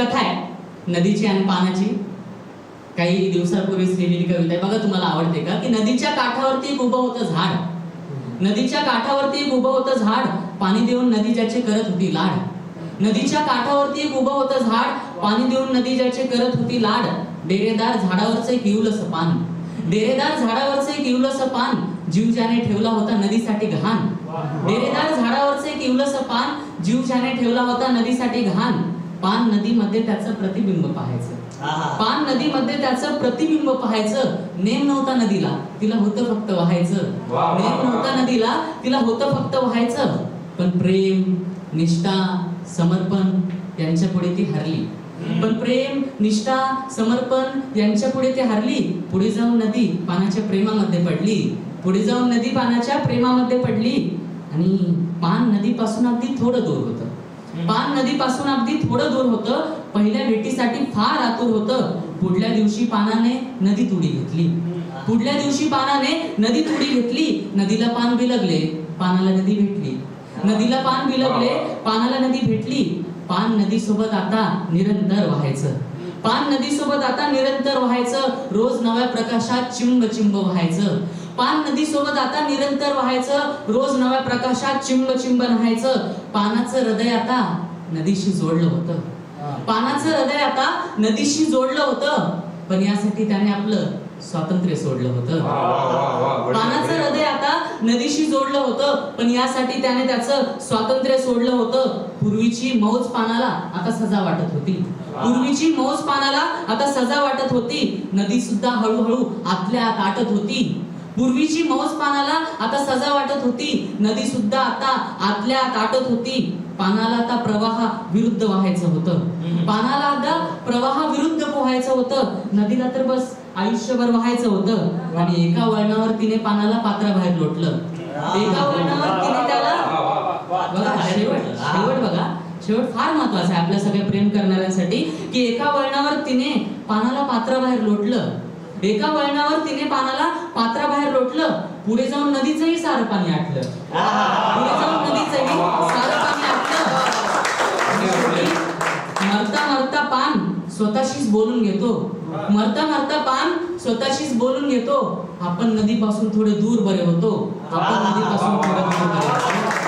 कथा आहे नदीची आणि पानाची. काही दिवसापूर्वीच लिहिलेली कविता आहे बघा, तुम्हाला आवडते का? की नदीच्या काठावरती एक उभं होतं झाड, नदीच्या काठावरती एक उभं होतं झाड, पाणी देऊन नदी ज्याचे करत होती लाड. नदीच्या काठावरती एक उभं होतं झाड, पाणी देऊन नदी ज्याचे करत होती लाड. डेरेदार झाडावरचं एक इवलंसं पान, डेरेदार झाडावरचं एक इवलंसं पान, जीव ज्याने ठेवला होता नदीसाठी घाण. डेरेदार झाडावरचं एक इवलंसं पान, जीव ज्याने ठेवला होता नदीसाठी घाण. पान नदीमध्ये त्याचं प्रतिबिंब पाहायचं, पान नदीमध्ये त्याचं प्रतिबिंब पाहायचं. नेम नव्हता नदीला, तिला होतं फक्त व्हायचं. नेम नव्हता नदीला, तिला होतं फक्त व्हायचं. पण प्रेम, निष्ठा, समर्पण यांच्या पुढे ती हरली. पण प्रेम, निष्ठा, समर्पण यांच्या पुढे ती हरली. पुढे जाऊन नदी पानाच्या प्रेमामध्ये पडली, पुढे जाऊन नदी पानाच्या प्रेमामध्ये पडली. आणि पान नदीपासून अगदी थोडं दूर होतं, पान नदीपासून अगदी थोडं दूर होतं. पहिल्या भेटीसाठी फार आतुर होतं. पुढल्या दिवशी पानाने नदी तुडी घेतली, पुढल्या दिवशी पानाने नदी तुडी घेतली. नदीला पान बिलगले, पानाला नदी भेटली. नदीला पान बिलगले, पानाला नदी भेटली. पान नदीसोबत आता निरंतर व्हायचं, पान नदीसोबत आता निरंतर व्हायचं. रोज नव्या प्रकाशात चिंब चिंब व्हायचं. पान नदीसोबत आता निरंतर व्हायचं, रोज नव्या प्रकाशात चिंब चिंब न्हायचं. पानाचं हृदय आता नदीशी जोडलं होतं, पानाचं हृदय आता नदीशी जोडलं होतं. पण यासाठी त्याने आपलं स्वातंत्र्य सोडलं होतं. पानाचं हृदय आता नदीशी जोडलं होतं, पण यासाठी त्याने त्याचं स्वातंत्र्य सोडलं होतं. पूर्वीची मौज पानाला आता सजा वाटत होती, पूर्वीची मौज पानाला आता सजा वाटत होती. नदी सुद्धा हळूहळू आतल्या आत आटत होती. पूर्वीची मौज पानाला आता सजा वाटत होती, नदी सुद्धा आता आतल्या आत आटत होती. पानाला आता प्रवाहा विरुद्ध व्हायचं होतं, पानाला आता प्रवाहा विरुद्ध पोहायचं होतं. नदीला तर बस आयुष्यभर व्हायचं होतं. आणि एका वळणावर तिने पानाला पात्राबाहेर लोटलं, एका वळणावर तिने त्याला बघा शेवट बघा, शेवट फार महत्वाचा आहे आपल्या सगळ्या प्रेम करणाऱ्यांसाठी. की एका वळणावर तिने पानाला पात्राबाहेर लोटलं, एका वळणावर तिने पानाला पात्राबाहेर लोटलं. पुढे जाऊन नदीचंही सारं पाणी आटलं, पुढे जाऊन नदीचंही सारं पाणी आटलं. मरता मरता पान स्वतःशीच बोलून घेतो, मरता मरता पान स्वतःशीच बोलून घेतो. आपण नदीपासून थोडे दूर बरे होतो, आपण नदीपासून थोडे दूर बरे होतो.